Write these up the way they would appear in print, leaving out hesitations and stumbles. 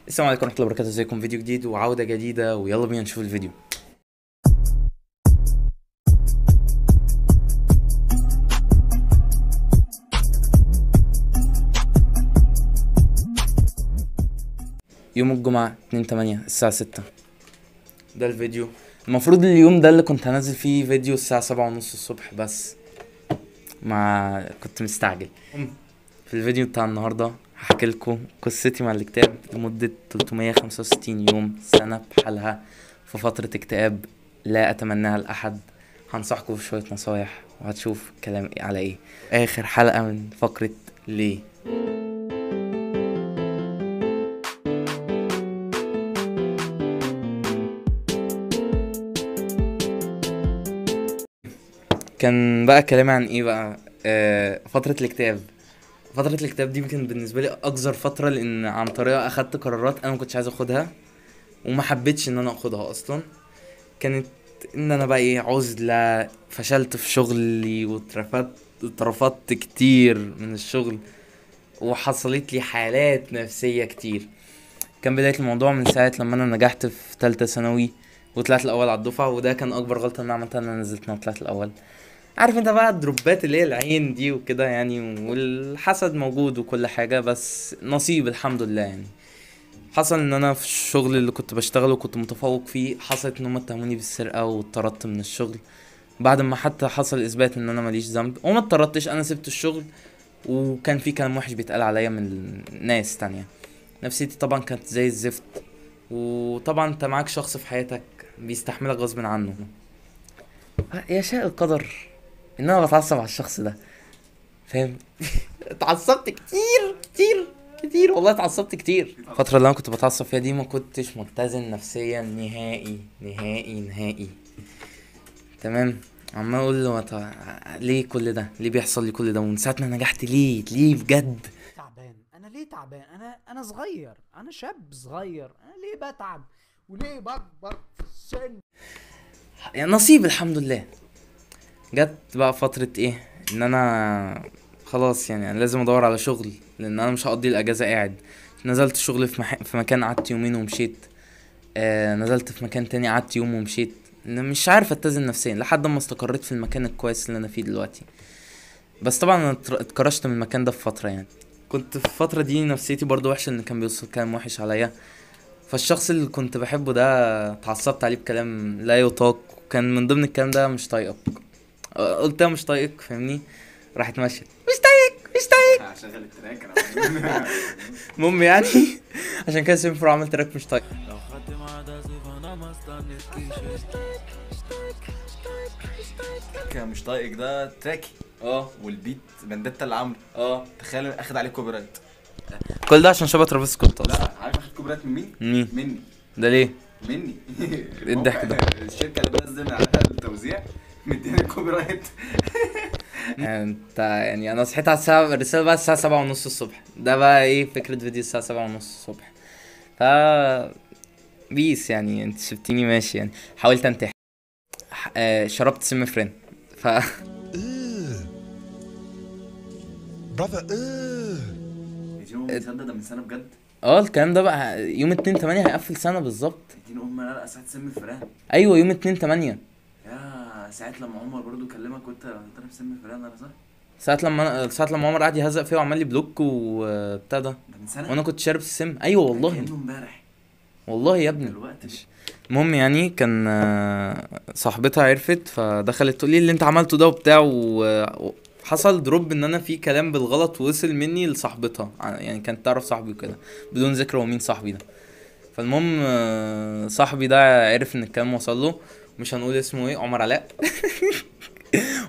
السلام عليكم ورحمة الله وبركاته. ازيكم؟ فيديو جديد وعودة جديدة، ويلا بينا نشوف الفيديو. يوم الجمعة 2/8 الساعة 6. ده الفيديو. المفروض اليوم ده اللي كنت هنزل فيه فيديو الساعة 7:30 الصبح، بس ما كنت مستعجل. في الفيديو بتاع النهاردة هحكي لكم قصتي مع الاكتئاب لمدة 365 يوم، سنة بحالها، في فترة اكتئاب لا أتمناها لأحد. هنصحكم في شوية نصايح وهتشوف كلام على ايه. آخر حلقة من فقرة ليه. كان بقى كلامي عن ايه بقى؟ فترة الاكتئاب. فترة الاكتئاب دي كانت بالنسبة لي أقذر فترة، لأن عن طريقها أخدت قرارات أنا مكنتش عايز أخدها وما حبيتش إن أنا أخدها أصلا. كانت إن أنا بقى إيه، عزلة، فشلت في شغلي اترفضت كتير من الشغل، وحصلت لي حالات نفسية كتير. كان بداية الموضوع من ساعة لما أنا نجحت في تالتة ثانوي وطلعت الأول على الدفعة، وده كان أكبر غلطة إن أنا عملتها، إن أنا نزلت إن أنا طلعت الأول. عارف انت بقى الدروبات اللي هي العين دي وكده يعني، والحسد موجود وكل حاجة، بس نصيب الحمد لله يعني. حصل ان انا في الشغل اللي كنت بشتغله وكنت متفوق فيه، حصلت ان هم اتهموني بالسرقة واتطردت من الشغل، بعد ما حتى حصل اثبات ان انا ماليش ذنب، وما اتطردتش، انا سبت الشغل. وكان في كلام وحش بيتقال عليا من ناس تانية. نفسيتي طبعا كانت زي الزفت. وطبعا انت معاك شخص في حياتك بيستحملك غصب عنه. يشاء القدر ان انا بتعصب على الشخص ده، فاهم؟ اتعصبت كتير كتير كتير، والله اتعصبت كتير. الفترة اللي انا كنت بتعصب فيها دي ما كنتش متزن نفسيا نهائي نهائي نهائي. تمام. عمال اقول له ليه كل ده؟ ليه بيحصل لي كل ده؟ ومن ساعة ما نجحت ليه بجد؟ تعبان. انا ليه تعبان؟ انا صغير، انا شاب صغير، انا ليه بتعب وليه بكبر في السن؟ يعني نصيب الحمد لله. جت بقى فترة ايه، ان انا خلاص يعني انا لازم ادور على شغل، لان انا مش هقضي الاجازة قاعد. نزلت شغل في مكان، قعدت يومين ومشيت. نزلت في مكان تاني، قعدت يوم ومشيت. انا مش عارف اتزن نفسيا لحد ما استقريت في المكان الكويس اللي انا فيه دلوقتي. بس طبعا انا اتكرشت من المكان ده في فترة يعني. كنت في الفترة دي نفسيتي برضو وحشة، ان كان بيوصل كلام وحش عليا. فالشخص اللي كنت بحبه ده اتعصبت عليه بكلام لا يطاق، وكان من ضمن الكلام ده مش طايقك. قلت له مش طايقك، فاهمني؟ راحت ماشية مش طايقك مش طايقك. هشغل التراك انا. المهم يعني عشان كده سيمفر عمل تراك مش طايق. مش طايقك ده تراكي، والبيت بندتا اللي عامله. تخيل اخد عليه كوبرايت. كل ده عشان شبه ترافيس سكوت اصلا. لا عارف اخد كوبرايت من مين؟ مين مني. ده ليه؟ مني. ايه الضحك ده؟ الشركه اللي بنزل عليها التوزيع مديني الكوبرايت. يعني انت يعني انا صحيت على الرسالة بقى الساعة 7:30 الصبح. ده بقى ايه فكرة فيديو الساعة 7:30 الصبح؟ ف بيس يعني، انت سبتيني ماشي يعني. حاولت انتحر. شربت سم فرين. ف brother يا تصدق ده من سنه بجد. الكلام ده بقى يوم 2/8 هيقفل سنة بالظبط. اديني لا ساعه سم الفئران. ايوه يوم 2/8. يا ساعه لما عمر برضو كلمك كنت ضارب سم الفئران، انا صح؟ ساعة لما عمر قعد يهزق فيا وعمل لي بلوك وبتاع ده، ده من سنه. وانا كنت شارب السم. ايوه والله. كأنه امبارح. والله يا ابني. دلوقتي. المهم يعني كان صاحبتها عرفت، فدخلت تقول لي اللي انت عملته ده وبتاع، وحصل دروب ان انا في كلام بالغلط وصل مني لصاحبتها، يعني كانت تعرف صاحبي وكده، بدون ذكر هو مين صاحبي ده. فالمهم صاحبي ده عرف ان الكلام وصل له، مش هنقول اسمه ايه، عمر علاء.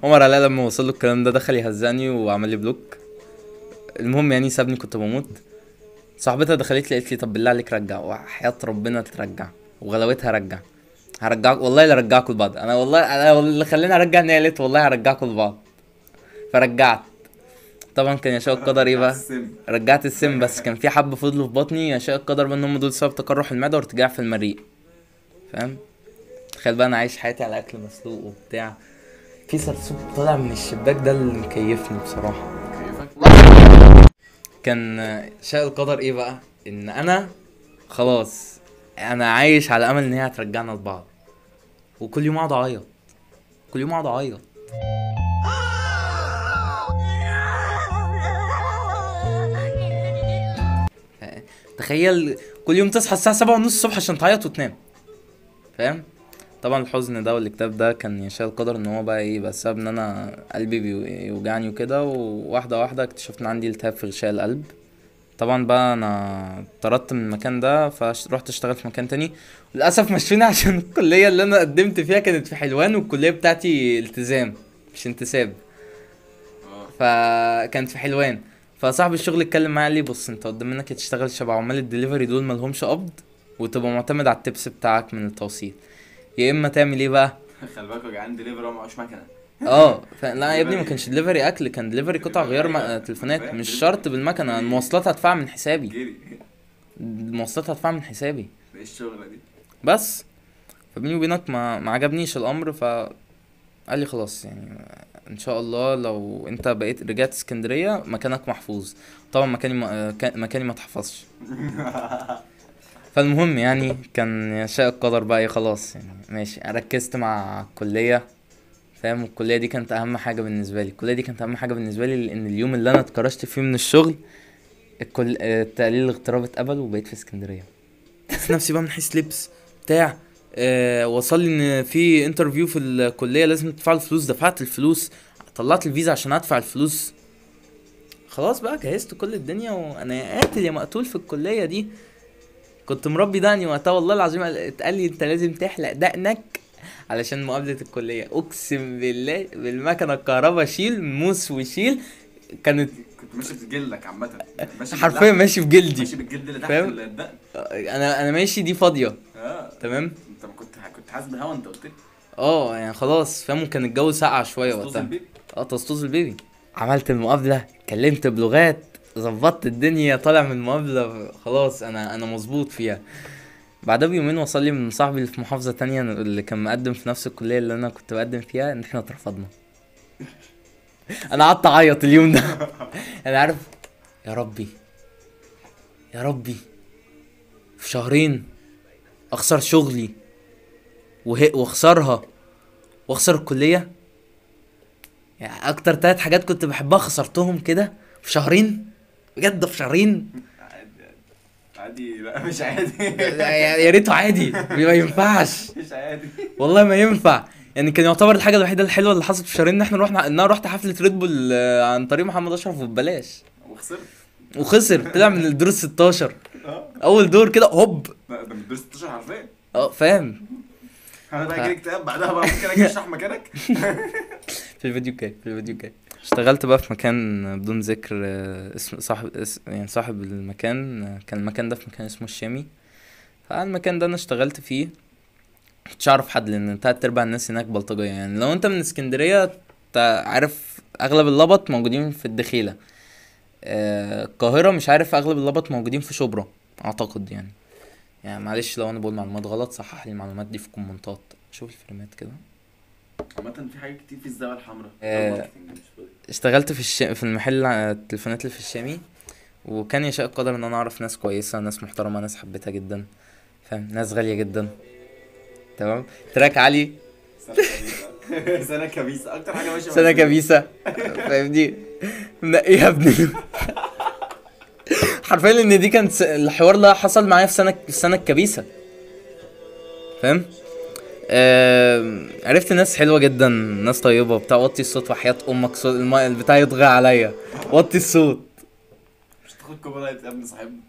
عمر علاء لما وصل له الكلام ده دخل يهزقني وعمل لي بلوك. المهم يعني سابني كنت بموت. صاحبتها دخلت لي قالت لي طب بالله عليك رجع، وحياة ربنا ترجع، وغلاوتها رجع. هرجعك والله، لا رجعكم لبعض. انا والله اللي خلاني ارجع ان هي قالت والله هرجعكم لبعض. فرجعت. طبعا كان يشاء القدر ايه بقى، رجعت السم، بس كان في حبه فضلوا في بطني. يشاء القدر بقى ان هم دول سبب تقرح المعده وارتجاع في المريء، فاهم؟ تخيل بقى انا عايش حياتي على اكل مسلوق وبتاع، في سرسوب طالع من الشباك ده اللي مكيفني بصراحه. كان شاء القدر ايه بقى، ان انا خلاص انا عايش على امل ان هي هترجعنا لبعض، وكل يوم اقعد اعيط، كل يوم اقعد اعيط. تخيل كل يوم تصحى الساعة 7:30 الصبح عشان تعيط وتنام، فاهم؟ طبعا الحزن ده والاكتئاب ده كان يشاء القدر ان هو بقى ايه، بقى السبب ان انا قلبي بيوجعني وكده، وواحدة واحدة اكتشفت ان عندي التهاب في غشاء القلب. طبعا بقى انا طردت من المكان ده، فرحت اشتغلت في مكان تاني. للاسف مشوني عشان الكلية اللي انا قدمت فيها كانت في حلوان، والكلية بتاعتي التزام مش انتساب، فكانت في حلوان. فصاحب الشغل اتكلم معايا قال لي بص انت قدام منك تشتغل شبه عمال الدليفري دول ملهمش قبض، وتبقى معتمد على التبس بتاعك من التوصيل، يا اما تعمل ايه بقى. خلي بالك يا جدعان دليفري معوش مكنه. لا يا ابني ما كانش دليفري اكل، كان دليفري قطع غيار تليفونات، مش شرط بالمكنه. المواصلات هدفعها من حسابي، جري المواصلات هدفعها من حسابي. ايه الشغله دي؟ بس فبيني وبينك ما عجبنيش الامر، قال لي خلاص يعني ان شاء الله لو انت بقيت رجعت اسكندريه مكانك محفوظ. طبعا مكاني ما اتحفظش. فالمهم يعني كان يشاء القدر بقى ايه، خلاص يعني ماشي ركزت مع الكليه، فاهم؟ الكليه دي كانت اهم حاجه بالنسبه لي، الكليه دي كانت اهم حاجه بالنسبه لي، لان اليوم اللي انا اتكرشت فيه من الشغل تقليل الاغتراب اتقبل وبقيت في اسكندريه. بس نفسي بقى من حيث لبس بتاع وصل لي ان في انترفيو في الكليه لازم تدفع الفلوس، دفعت الفلوس، طلعت الفيزا عشان ادفع الفلوس. خلاص بقى جهزت كل الدنيا، وانا يا قاتل يا مقتول في الكليه دي. كنت مربي دقني وقتها والله العظيم، اتقال لي انت لازم تحلق دقنك علشان مقابله الكليه. اقسم بالله بالمكنه الكهرباء شيل موس وشيل، كنت ماشي بجلدك عامه، حرفيا ماشي في جلدي، ماشي بالجلد اللي تحت فاهم؟ الدقن. انا ماشي دي فاضيه تمام. انت كنت حاسس بهوا انت قلت لي. يعني خلاص فاهم، كان الجو ساقع شويه وقتها. طسطوس البيبي. عملت المقابله، كلمت بلغات، ظبطت الدنيا، طالع من المقابله خلاص انا مظبوط فيها. بعدها بيومين وصل لي من صاحبي اللي في محافظه تانية اللي كان مقدم في نفس الكليه اللي انا كنت بقدم فيها ان احنا اترفضنا. انا قعدت اعيط اليوم ده. انا عارف يا ربي يا ربي في شهرين اخسر شغلي واخسرها واخسر الكليه، يعني اكتر 3 حاجات كنت بحبها خسرتهم كده في شهرين، بجد في شهرين. عادي؟ لا مش عادي. يا ريته عادي، ما ينفعش مش عادي والله ما ينفع. يعني كان يعتبر الحاجه الوحيده الحلوه اللي حصلت في شهرين ان انا رحت حفله ريد بول عن طريق محمد اشرف وببلاش، وخسر طلع من الدور 16 اول دور كده هوب. ده من الدور 16 حرفيا. فاهم. انا بقى جالي اكتئاب بعدها بقى، ممكن اجي اشرح مكانك. في الفيديو الجاي اشتغلت بقى في مكان بدون ذكر اسم صاحب المكان. كان المكان ده في مكان اسمه الشامي. فالمكان ده انا اشتغلت فيه مش عارف حد، لان 3/4 الناس هناك بلطجيه. يعني لو انت من اسكندريه عارف اغلب اللبط موجودين في الدخيله. القاهره مش عارف، اغلب اللبط موجودين في شبرا اعتقد. يعني معلش لو انا بقول معلومات غلط صحح لي المعلومات دي في الكومنتات. شوف الفريمات كده. عامة في حاجات كتير في الزاوية الحمراء. اشتغلت في المحل التليفونات اللي في الشامي، وكان يشاء القدر ان انا اعرف ناس كويسه، ناس محترمه، ناس حبيتها جدا، فاهم؟ ناس غاليه جدا. تمام. تراك علي. سنة كبيسة اكتر حاجة ماشية. سنة كبيسة فاهمني، منقيها ابني. حرفيا ان دي كانت الحوار ده حصل معايا في السنة الكبيسة، فاهم؟ عرفت ناس حلوة جدا، ناس طيبة بتاع. وطي الصوت وحياة امك، صوت البتاع يطغى عليا، وطي الصوت. مش تاخد كوبرايت يا ابني صاحبنا؟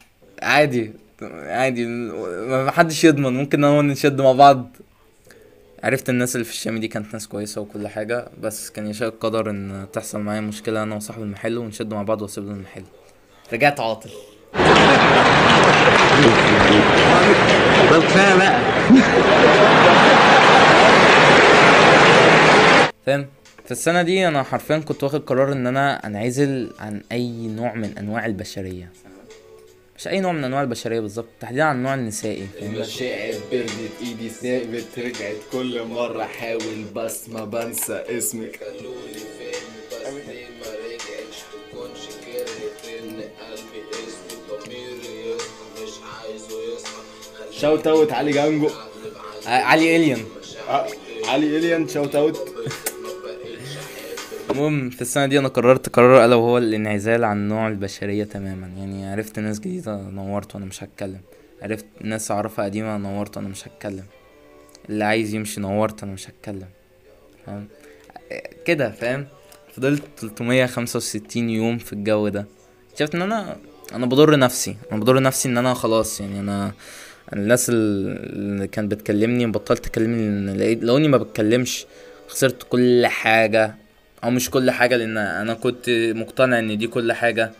عادي ما حدش يضمن، ممكن انا نشد مع بعض. عرفت الناس اللي في الشام دي كانت ناس كويسة وكل حاجة، بس كان يشاء القدر ان تحصل معايا مشكلة انا وصاحب المحل ونشد مع بعض واسيب له المحل. رجعت عاطل. فاهم؟ في السنة دي انا حرفيا كنت واخد قرار ان انا انعزل عن اي نوع من انواع البشرية. مش اي نوع من انواع البشرية بالظبط، تحديدا عن النوع النسائي. المشاعر بردت، ايدي ثابت، رجعت كل مرة احاول بس ما بنسى اسمك. قالولي فين بس ليه ما رجعتش، تكونش كرهت ان قلبي اسمه ضميري يصحى، مش عايزه يصحى. شاوت اوت علي جانجو. علي الين. علي الين شاوت اوت. المهم في السنة دي انا قررت قرار الا وهو الانعزال عن نوع البشرية تماما. يعني عرفت ناس جديدة نورت وانا مش هتكلم، عرفت ناس اعرفها قديمة نورت وانا مش هتكلم، اللي عايز يمشي نورت انا مش هتكلم، فاهم كده فاهم. فضلت 365 يوم في الجو ده. شفت ان انا بضر نفسي، ان انا خلاص يعني انا الناس اللي كانت بتكلمني بطلت تكلمني، لوني ما بتكلمش، خسرت كل حاجة او مش كل حاجة لان انا كنت مقتنع ان دي كل حاجة.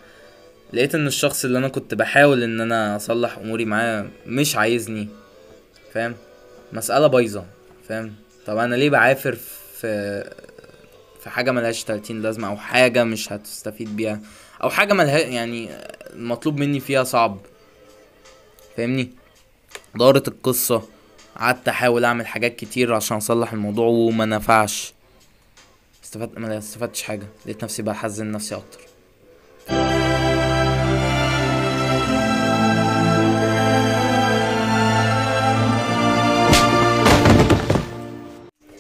لقيت ان الشخص اللي انا كنت بحاول ان انا اصلح اموري معاه مش عايزني، فاهم، مسألة بايظة، فاهم. طب انا ليه بعافر في حاجة ملهاش 30 لازمة، او حاجة مش هتستفيد بيها، او حاجة ملها يعني المطلوب مني فيها صعب، فاهمني. دارت القصة، قعدت احاول اعمل حاجات كتير عشان اصلح الموضوع وما نفعش، ما استفدتش حاجة، لقيت نفسي بحزن نفسي اكتر.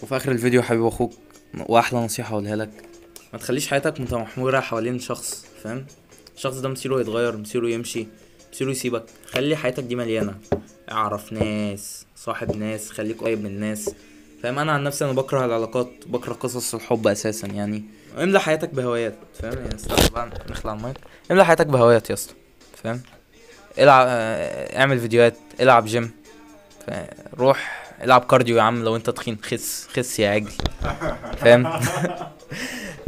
وفي اخر الفيديو حبيب اخوك واحلى نصيحة اقولها لك، ما تخليش حياتك متمحورة حوالين شخص، فاهم. الشخص ده مصيره يتغير، مصيره يمشي، مصيره يسيبك. خلي حياتك دي مليانة، اعرف ناس، صاحب ناس، خليك قريب من الناس، فاهم. انا عن نفسي انا بكره العلاقات، بكره قصص الحب اساسا يعني. املى حياتك بهوايات، فاهم يعني. استنى بقى نخلع المايك. املى حياتك بهوايات يا اسطى، فاهم. العب، اعمل فيديوهات، العب جيم، روح العب كارديو يا عم. لو انت تخين خس يا عجل، فاهم.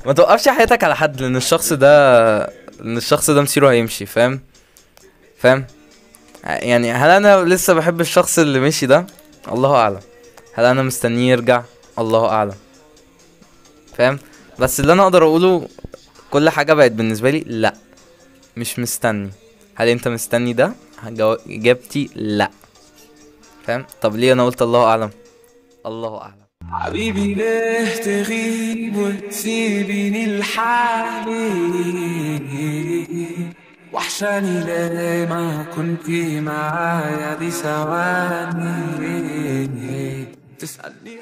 ما توقفش حياتك على حد، لان الشخص ده مصيره هيمشي، فاهم. يعني هل انا لسه بحب الشخص اللي مشي ده؟ الله اعلم. هل انا مستنيه يرجع؟ الله اعلم، فاهم. بس اللي انا اقدر اقوله كل حاجه بقت بالنسبه لي لا، مش مستني. هل انت مستني ده؟ اجابتي لا، فاهم. طب ليه انا قلت الله اعلم؟ الله اعلم. حبيبي ليه تغيب وتسيبني لحالي، وحشاني ليه ما كنتي معايا دي ثواني، تسألني